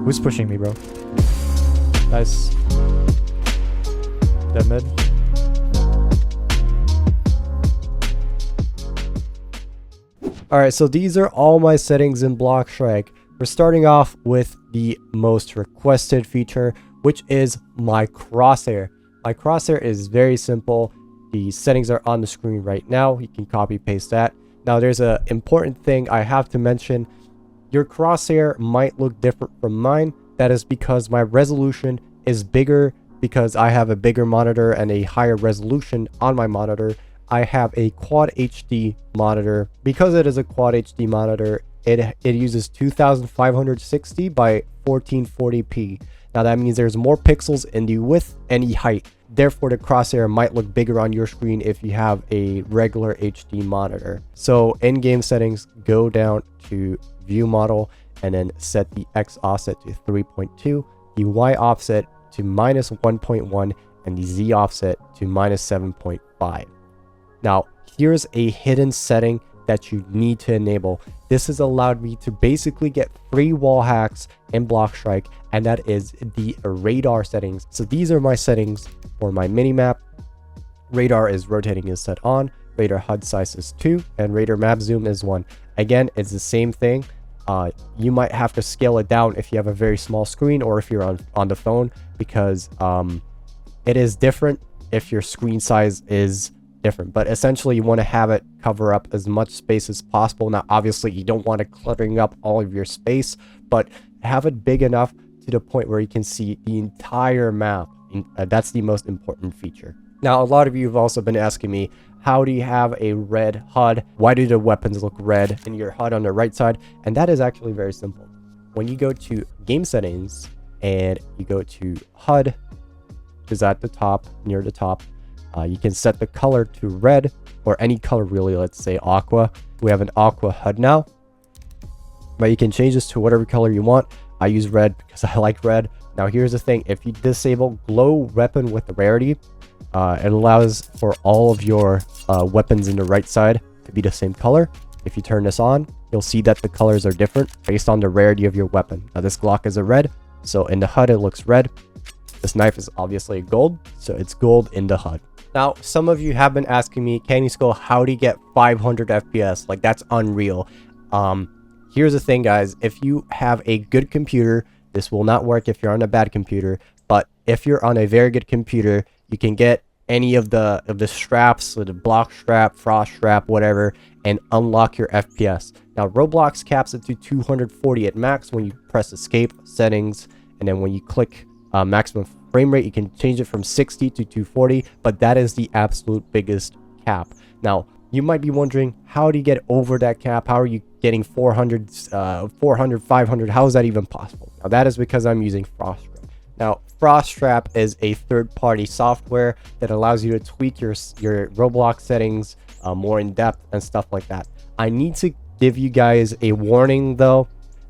Who's pushing me, bro? Nice. Dead mid. Alright, so these are all my settings in BloxStrike. We're starting off with the most requested feature, which is my crosshair. My crosshair is very simple. The settings are on the screen right now. You can copy paste that. Now there's an important thing I have to mention. Your crosshair might look different from mine. That is because my resolution is bigger because I have a bigger monitor and a higher resolution on my monitor. I have a Quad HD monitor. Because it is a Quad HD monitor, it uses 2560 by 1440p. Now that means there's more pixels in the width and the height. Therefore, the crosshair might look bigger on your screen if you have a regular HD monitor. So in-game settings, go down to view model and then set the X offset to 3.2, the Y offset to -1.1, and the Z offset to -7.5. Now, here's a hidden setting that you need to enable. This has allowed me to basically get free wall hacks in BloxStrike, and that is the radar settings. So these are my settings for my minimap. Radar is rotating is set on, radar HUD size is 2, and radar map zoom is 1. Again, it's the same thing. You might have to scale it down if you have a very small screen or if you're on the phone, because it is different if your screen size is different. But essentially you want to have it cover up as much space as possible. Now obviously you don't want it cluttering up all of your space, but have it big enough to the point where you can see the entire map. That's the most important feature. Now a lot of you have also been asking me, how do you have a red HUD? Why do the weapons look red in your HUD on the right side? And that is actually very simple. When you go to game settings and you go to HUD, which is at the top, near the top, you can set the color to red or any color really. Let's say aqua. We have an aqua HUD now, but you can change this to whatever color you want. I use red because I like red. Now here's the thing, if you disable glow weapon with rarity, it allows for all of your weapons in the right side to be the same color. If you turn this on, you'll see that the colors are different based on the rarity of your weapon. Now this Glock is a red, so in the HUD it looks red. This knife is obviously gold, so it's gold in the HUD. Now, some of you have been asking me, Candy Skull, how do you get 500 FPS? Like, that's unreal. Here's the thing, guys. If you have a good computer, this will not work if you're on a bad computer. But if you're on a very good computer, you can get any of the straps, so the BloxStrap, Froststrap, whatever, and unlock your FPS. Now, Roblox caps it to 240 at max when you press escape, settings, and then when you click maximum frame rate, you can change it from 60 to 240, but that is the absolute biggest cap. Now, you might be wondering, how do you get over that cap? How are you getting 400, 500? How is that even possible? Now, that is because I'm using Froststrap. Now, Froststrap is a third-party software that allows you to tweak your Roblox settings more in depth and stuff like that. I need to give you guys a warning, though.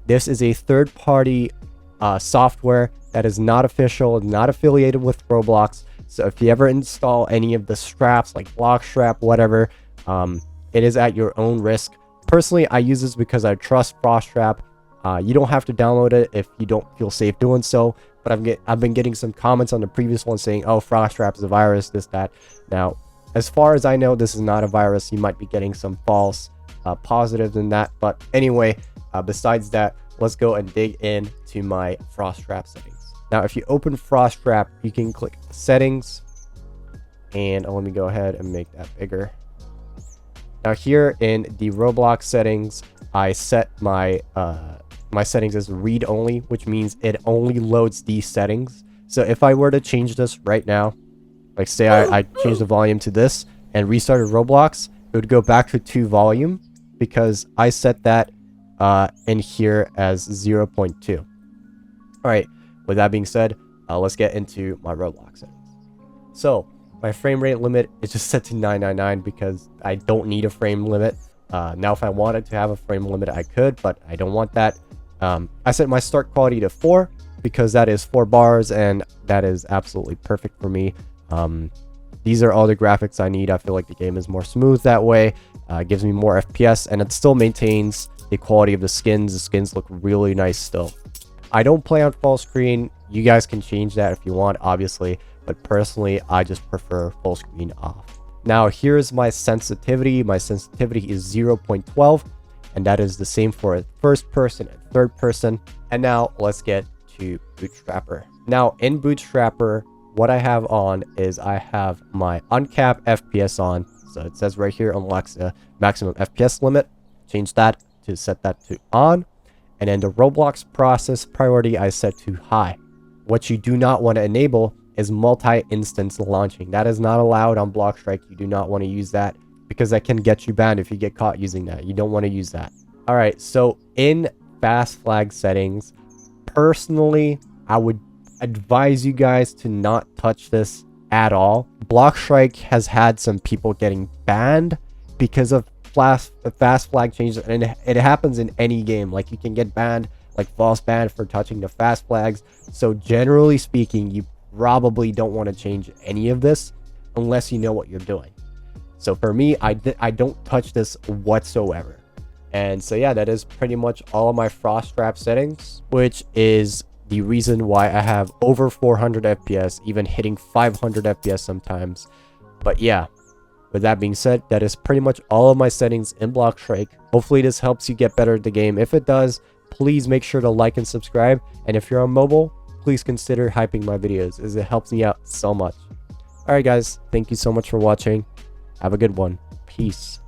This is a third-party software that is not official, not affiliated with Roblox. So if you ever install any of the straps like BloxStrap, whatever, it is at your own risk. Personally, I use this because I trust Frosttrap. You don't have to download it if you don't feel safe doing so. But I've been getting some comments on the previous one saying, oh, Frosttrap is a virus, this, that. Now, as far as I know, this is not a virus. You might be getting some false positives in that. But anyway, besides that, let's go and dig into my Frosttrap settings. Now, if you open Frosttrap, you can click settings, and let me go ahead and make that bigger. Now, here in the Roblox settings, I set my my settings as read only, which means it only loads these settings. So if I were to change this right now, like say I change the volume to this and restarted Roblox, it would go back to 2 volume because I set that in here as 0.2. All right, with that being said, let's get into my Roblox settings. So my frame rate limit is just set to 999 because I don't need a frame limit. Now if I wanted to have a frame limit, I could, but I don't want that. I set my start quality to 4 because that is 4 bars and that is absolutely perfect for me. These are all the graphics I need. I feel like the game is more smooth that way. Gives me more FPS, and it still maintains the quality of the skins. The skins look really nice still. I don't play on full screen. You guys can change that if you want, obviously, but personally, I just prefer full screen off. Now, here's my sensitivity. My sensitivity is 0.12, and that is the same for first person and third person. And now let's get to Bootstrapper. Now, in Bootstrapper, what I have on is I have my uncapped FPS on. So it says right here, unlocks the maximum FPS limit. Change that to set that to on. And then the Roblox process priority I set to high. What you do not want to enable is multi-instance launching. That is not allowed on BloxStrike. You do not want to use that because that can get you banned if you get caught using that. You don't want to use that. All right, so in fast flag settings, personally, I would advise you guys to not touch this at all. BloxStrike has had some people getting banned because of fast flag changes, and it happens in any game. Like, you can get banned, like false ban for touching the fast flags. So generally speaking, you probably don't want to change any of this unless you know what you're doing. So for me, I don't touch this whatsoever. And so yeah, that is pretty much all of my Froststrap settings, which is the reason why I have over 400 FPS, even hitting 500 FPS sometimes. But yeah, with that being said, that is pretty much all of my settings in BloxStrike. Hopefully this helps you get better at the game. If it does, please make sure to like and subscribe. And if you're on mobile, please consider hyping my videos, as it helps me out so much. Alright guys, thank you so much for watching. Have a good one. Peace.